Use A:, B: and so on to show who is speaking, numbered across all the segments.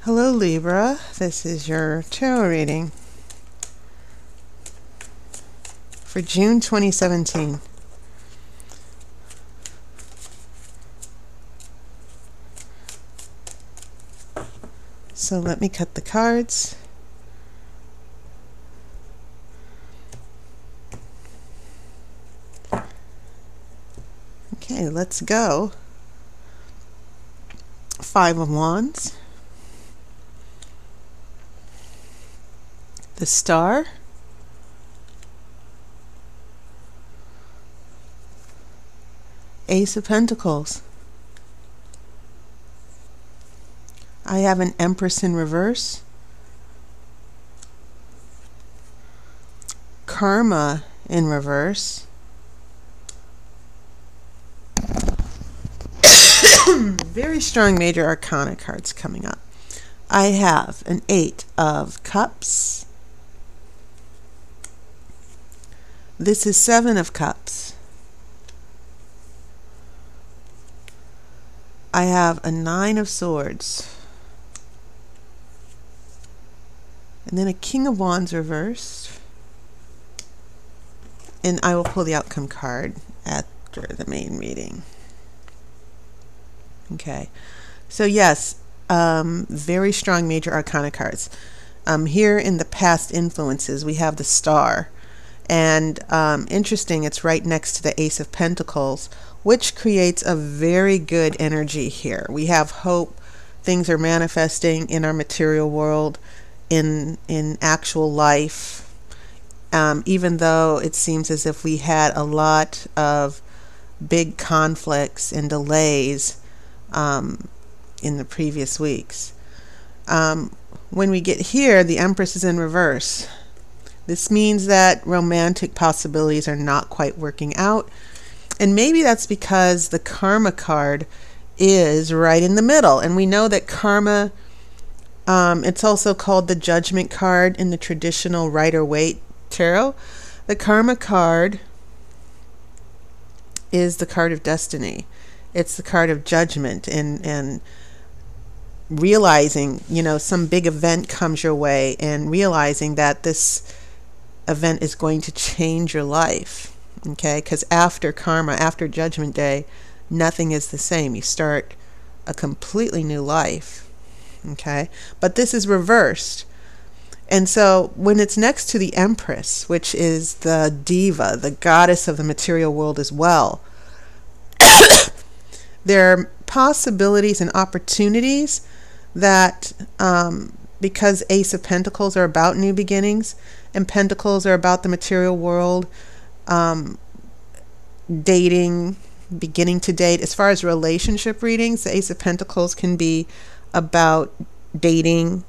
A: Hello Libra, this is your tarot reading for June 2017. So let me cut the cards. Okay, let's go. 5 of Wands, the Star, Ace of Pentacles. I have an Empress in reverse, Karma in reverse, very strong major arcana cards coming up. I have an 8 of Cups. This is 7 of Cups. I have a 9 of Swords. And then a King of Wands reversed. And I will pull the outcome card after the main reading. Okay, so yes, very strong major arcana cards. Here in the past influences, we have the Star. And interesting, it's right next to the Ace of Pentacles, which creates a very good energy here. We have hope. Things are manifesting in our material world, in actual life. Even though it seems as if we had a lot of big conflicts and delays in the previous weeks. When we get here, the Empress is in reverse. This means that romantic possibilities are not quite working out. And maybe that's because the Karma card is right in the middle. And we know that Karma, it's also called the Judgment card in the traditional Rider-Waite tarot. The Karma card is the card of destiny. It's the card of judgment and realizing, you know, some big event comes your way and realizing that this event is going to change your life. Okay, because after Karma, after Judgment Day, nothing is the same. You start a completely new life. Okay, but this is reversed. And so when it's next to the Empress, which is the diva, the goddess of the material world as well, there are possibilities and opportunities that, because Ace of Pentacles are about new beginnings, and Pentacles are about the material world, dating, beginning to date. As far as relationship readings, the Ace of Pentacles can be about dating,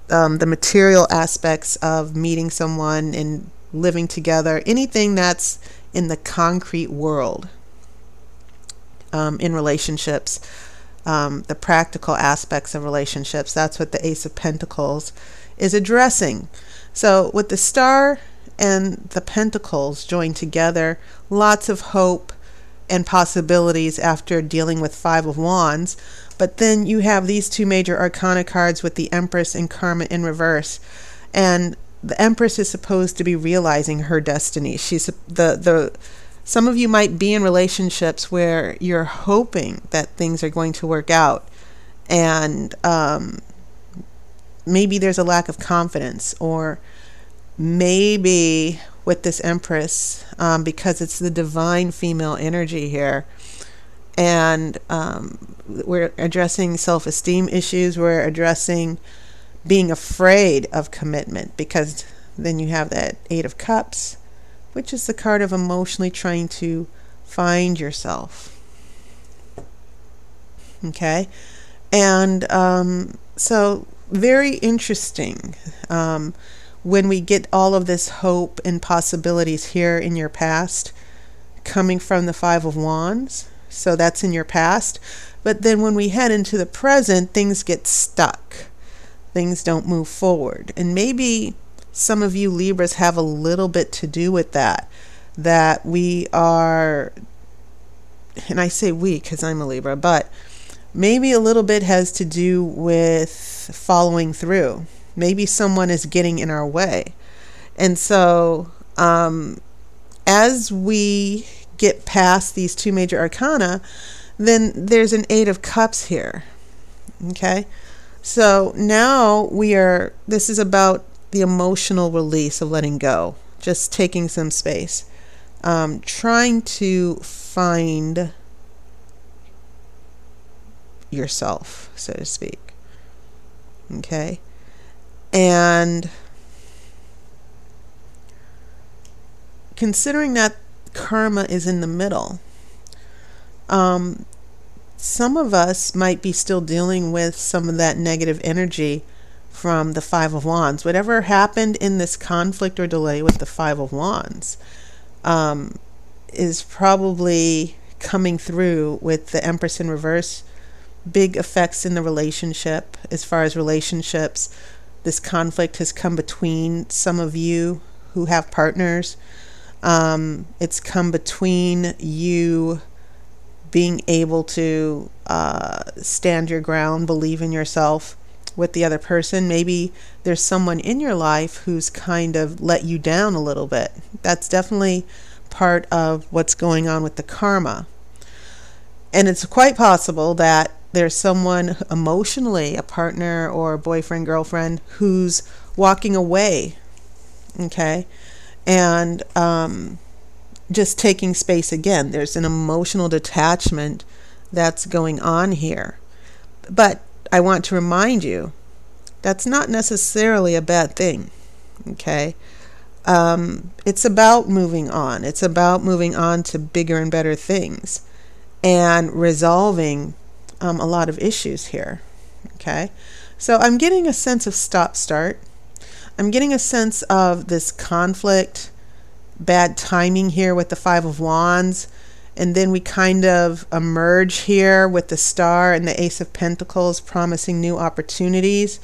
A: the material aspects of meeting someone and living together, anything that's in the concrete world. In relationships, the practical aspects of relationships, that's what the Ace of Pentacles is addressing. So with the Star and the Pentacles joined together, lots of hope and possibilities after dealing with 5 of Wands. But then you have these two major arcana cards with the Empress and Karma in reverse. And the Empress is supposed to be realizing her destiny. She's some of you might be in relationships where you're hoping that things are going to work out, and maybe there's a lack of confidence, or maybe with this Empress, because it's the divine female energy here, and we're addressing self-esteem issues, we're addressing being afraid of commitment, because then you have that 8 of Cups, which is the card of emotionally trying to find yourself. Okay, and so very interesting when we get all of this hope and possibilities here in your past coming from the 5 of Wands. So that's in your past. But then when we head into the present, things get stuck. Things don't move forward. And maybe some of you Libras have a little bit to do with that. That we are, and I say we because I'm a Libra, but Maybe a little bit has to do with following through. Maybe someone is getting in our way. And so as we get past these two major arcana, then there's an Eight of Cups here. Okay? So now this is about the emotional release of letting go, just taking some space, trying to find yourself, so to speak. Okay? And considering that karma is in the middle, some of us might be still dealing with some of that negative energy from the Five of Wands. Whatever happened in this conflict or delay with the Five of Wands is probably coming through with the Empress in reverse. Big effects in the relationship. As far as relationships, this conflict has come between some of you who have partners. It's come between you being able to stand your ground, believe in yourself with the other person. Maybe there's someone in your life who's kind of let you down a little bit. That's definitely part of what's going on with the karma. And it's quite possible that there's someone emotionally, a partner or a boyfriend, girlfriend, who's walking away, okay? And just taking space again. There's an emotional detachment that's going on here. But I want to remind you, that's not necessarily a bad thing, okay? It's about moving on. It's about moving on to bigger and better things and resolving a lot of issues here, okay? So I'm getting a sense of stop-start. I'm getting a sense of this conflict, bad timing here with the Five of Wands, and then we kind of emerge here with the Star and the Ace of Pentacles promising new opportunities,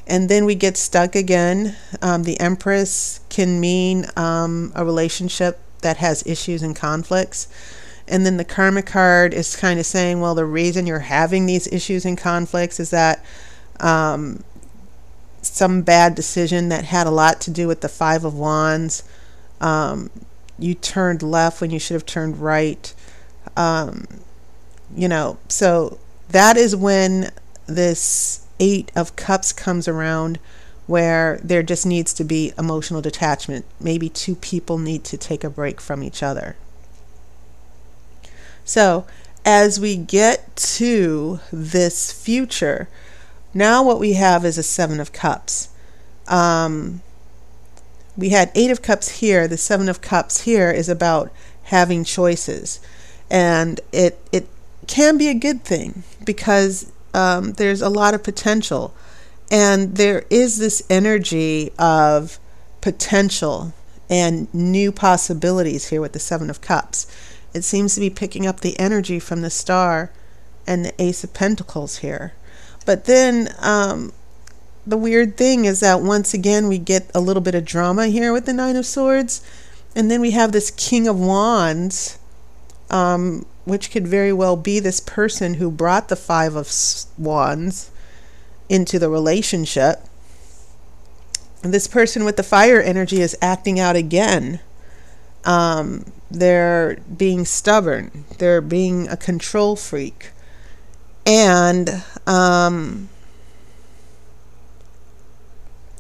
A: and then we get stuck again. The Empress can mean a relationship that has issues and conflicts, and then the Karma card is kind of saying, well, the reason you're having these issues and conflicts is that some bad decision that had a lot to do with the Five of Wands. You turned left when you should have turned right. You know, so that is when this Eight of Cups comes around, where there just needs to be emotional detachment. Maybe two people need to take a break from each other. So as we get to this future, now what we have is a Seven of Cups. We had Eight of Cups here. The Seven of Cups here is about having choices. And it can be a good thing because there's a lot of potential. And there is this energy of potential and new possibilities here with the Seven of Cups. It seems to be picking up the energy from the Star and the Ace of Pentacles here. But then the weird thing is that once again we get a little bit of drama here with the Nine of Swords, and then we have this King of Wands, which could very well be this person who brought the Five of Wands into the relationship. And this person with the fire energy is acting out again. They're being stubborn. They're being a control freak. And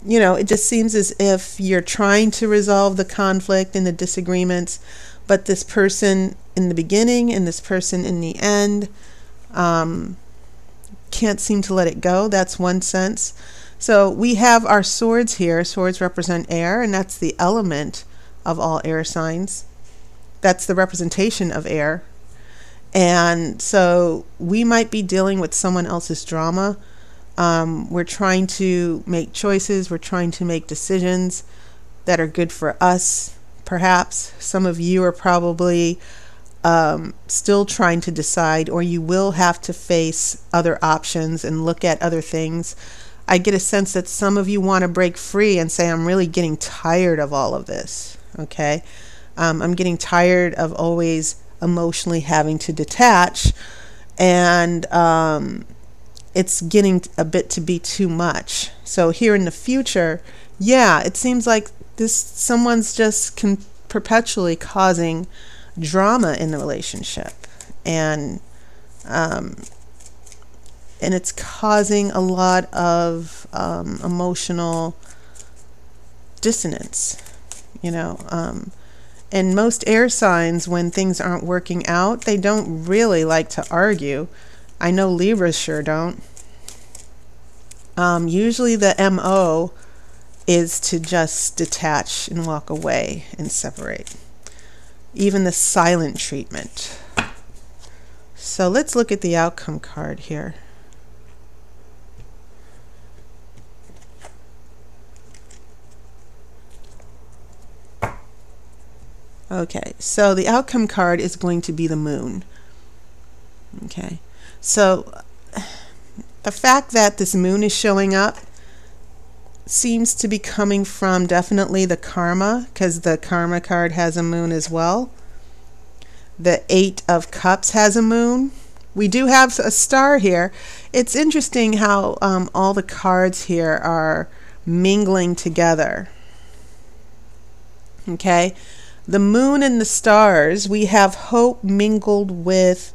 A: you know, it just seems as if you're trying to resolve the conflict and the disagreements, but this person in the beginning and this person in the end can't seem to let it go. That's one sense. So we have our swords here. Swords represent air, and that's the element of all air signs. That's the representation of air. And so we might be dealing with someone else's drama. We're trying to make choices. We're trying to make decisions that are good for us. Perhaps some of you are probably still trying to decide, or you will have to face other options and look at other things. I get a sense that some of you want to break free and say, I'm really getting tired of all of this. Okay. I'm getting tired of always emotionally having to detach and it's getting a bit to be too much. So here in the future, yeah, it seems like someone's just perpetually causing drama in the relationship, and it's causing a lot of emotional dissonance, and most air signs, when things aren't working out, they don't really like to argue. I know Libras sure don't. Usually the MO is to just detach and walk away and separate. Even the silent treatment. So let's look at the outcome card here. Okay, so the outcome card is going to be the moon. Okay, so the fact that this moon is showing up seems to be coming from definitely the karma, because the karma card has a moon as well. The 8 of Cups has a moon. We do have a star here. It's interesting how all the cards here are mingling together. Okay, the moon and the stars, we have hope mingled with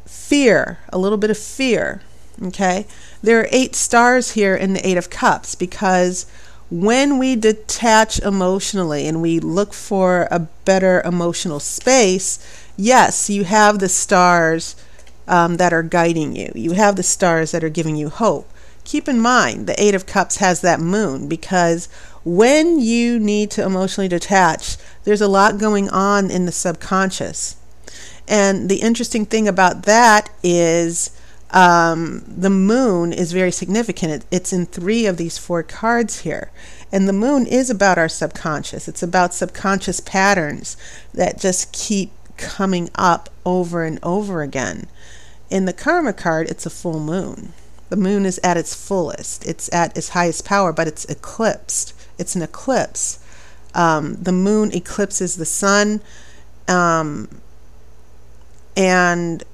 A: fear, a little bit of fear. Okay, there are 8 stars here in the 8 of Cups, because when we detach emotionally and we look for a better emotional space, yes, you have the stars that are guiding you. You have the stars that are giving you hope. Keep in mind, the 8 of Cups has that moon, because when you need to emotionally detach, there's a lot going on in the subconscious. And the interesting thing about that is the moon is very significant. It's in 3 of these 4 cards here. And the moon is about our subconscious. It's about subconscious patterns that just keep coming up over and over again. In the karma card, it's a full moon. The moon is at its fullest. It's at its highest power, but it's eclipsed. It's an eclipse. The moon eclipses the sun, and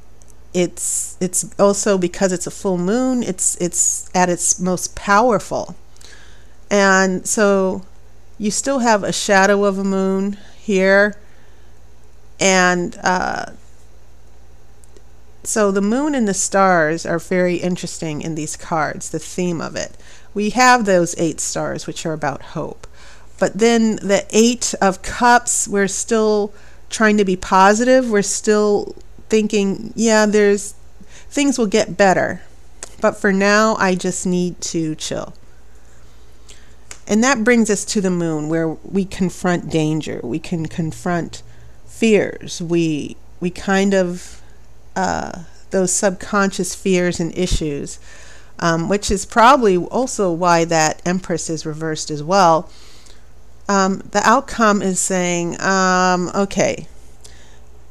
A: it's also, because it's a full moon, it's at its most powerful. And so you still have a shadow of a moon here, and so the moon and the stars are very interesting in these cards, the theme of it. We have those 8 stars, which are about hope. But then the 8 of Cups, we're still trying to be positive. We're still thinking, yeah, things will get better. But for now, I just need to chill. And that brings us to the moon, where we confront danger. We can confront fears. We kind of, those subconscious fears and issues, which is probably also why that Empress is reversed as well. The outcome is saying, okay,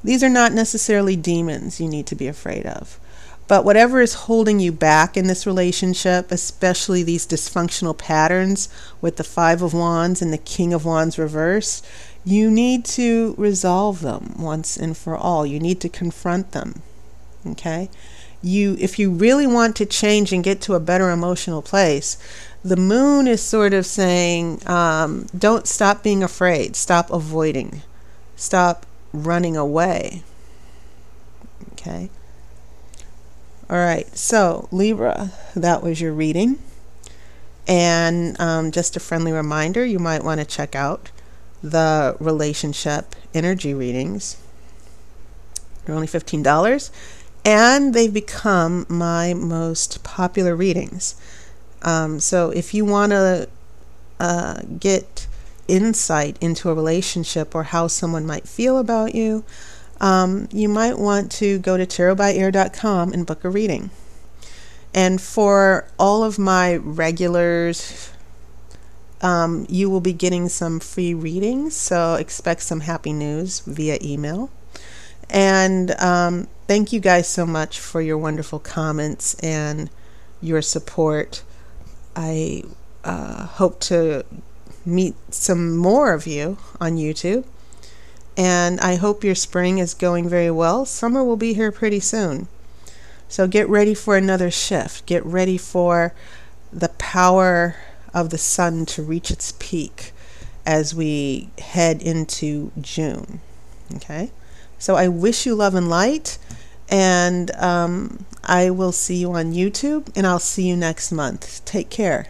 A: these are not necessarily demons you need to be afraid of. But whatever is holding you back in this relationship, especially these dysfunctional patterns with the 5 of Wands and the King of Wands reversed, you need to resolve them once and for all. You need to confront them. Okay? If you really want to change and get to a better emotional place, the moon is sort of saying, don't stop being afraid. Stop avoiding. Stop running away. Okay? All right, so Libra, that was your reading. And just a friendly reminder, you might want to check out the relationship energy readings. They're only $15, and they've become my most popular readings. So if you want to get insight into a relationship or how someone might feel about you, you might want to go to tarotbyair.com and book a reading. And for all of my regulars, you will be getting some free readings, so expect some happy news via email. And thank you guys so much for your wonderful comments and your support. I hope to meet some more of you on YouTube. And I hope your spring is going very well. Summer will be here pretty soon. So get ready for another shift. Get ready for the power of the sun to reach its peak as we head into June. Okay? So I wish you love and light, and I will see you on YouTube, and I'll see you next month. Take care.